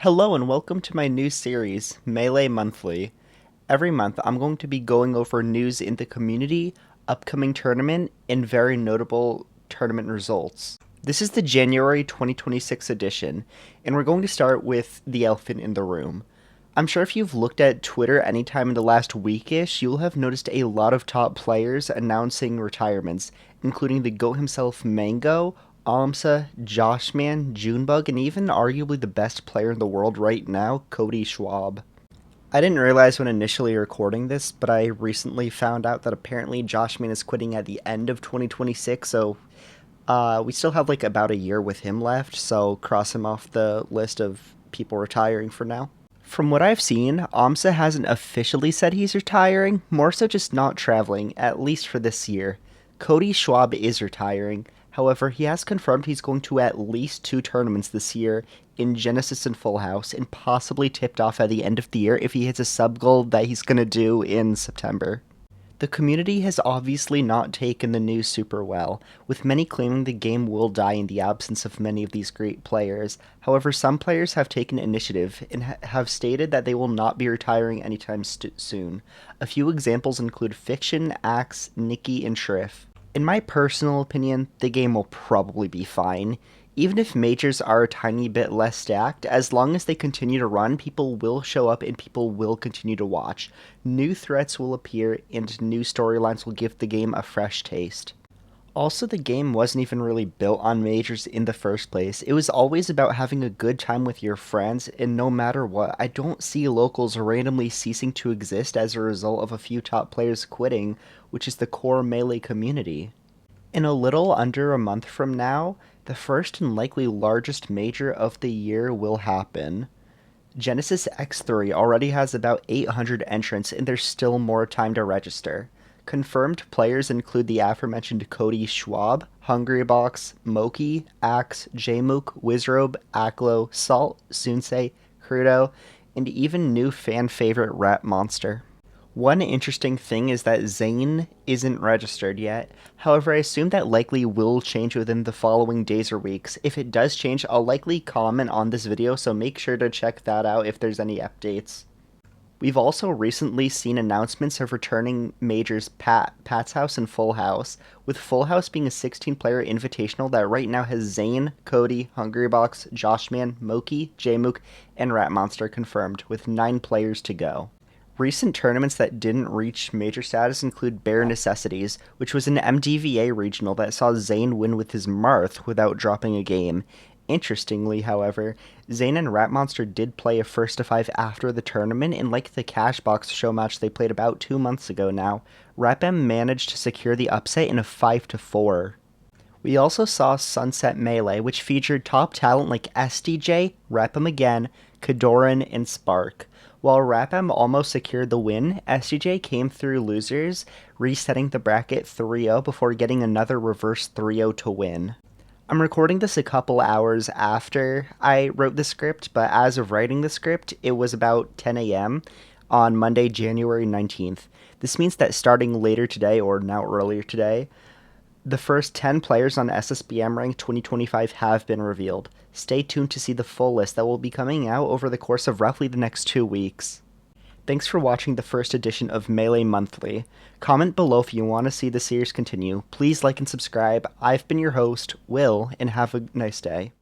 Hello and welcome to my new series, Melee Monthly. Every month, I'm going to be going over news in the community, upcoming tournament, and very notable tournament results. This is the January 2026 edition, and we're going to start with the elephant in the room. I'm sure if you've looked at Twitter anytime in the last weekish, you'll have noticed a lot of top players announcing retirements, including the GOAT himself, Mango, Amsa, Joshman, Junebug, and even arguably the best player in the world right now, Cody Schwab. I didn't realize when initially recording this, but I recently found out that apparently Joshman is quitting at the end of 2026, so we still have like about a year with him left, so cross him off the list of people retiring for now. From what I've seen, Amsa hasn't officially said he's retiring, more so just not traveling, at least for this year. Cody Schwab is retiring. However, he has confirmed he's going to at least 2 tournaments this year in Genesis and Full House, and possibly tipped off at the end of the year if he hits a sub goal that he's going to do in September. The community has obviously not taken the news super well, with many claiming the game will die in the absence of many of these great players. However, some players have taken initiative and have stated that they will not be retiring anytime soon. A few examples include Fiction, Axe, Nikki, and Shriff. In my personal opinion, the game will probably be fine. Even if majors are a tiny bit less stacked, as long as they continue to run, people will show up and people will continue to watch. New threats will appear and new storylines will give the game a fresh taste. Also, the game wasn't even really built on majors in the first place. It was always about having a good time with your friends, and no matter what, I don't see locals randomly ceasing to exist as a result of a few top players quitting, which is the core Melee community. In a little under a month from now, the first and likely largest major of the year will happen. Genesis X3 already has about 800 entrants, and there's still more time to register. Confirmed players include the aforementioned Cody Schwab, Hungrybox, Moki, Axe, Jmook, Wizrobe, Aklo, Salt, Sunsei, Crudo, and even new fan favorite Rat Monster. One interesting thing is that Zane isn't registered yet. However, I assume that likely will change within the following days or weeks. If it does change, I'll likely comment on this video, so make sure to check that out if there's any updates. We've also recently seen announcements of returning majors Pat's House and Full House, with Full House being a 16-player invitational that right now has Zane, Cody, Hungrybox, Joshman, Moki, Jmook, and Rat Monster confirmed, with 9 players to go. Recent tournaments that didn't reach major status include Bare Necessities, which was an MDVA regional that saw Zane win with his Marth without dropping a game. Interestingly, however, Zane and Rat Monster did play a first to 5 after the tournament, and like the Cashbox show match they played about 2 months ago now, Rapm managed to secure the upset in a 5-4. We also saw Sunset Melee, which featured top talent like SDJ, Rapm again, Kadoran, and Spark. While Rapm almost secured the win, SDJ came through losers, resetting the bracket 3-0 before getting another reverse 3-0 to win. I'm recording this a couple hours after I wrote the script, but as of writing the script, it was about 10 a.m. on Monday, January 19th. This means that starting later today, or now earlier today, the first 10 players on SSBM Rank 2025 have been revealed. Stay tuned to see the full list that will be coming out over the course of roughly the next 2 weeks. Thanks for watching the first edition of Melee Monthly. Comment below if you want to see the series continue. Please like and subscribe. I've been your host, Will, and have a nice day.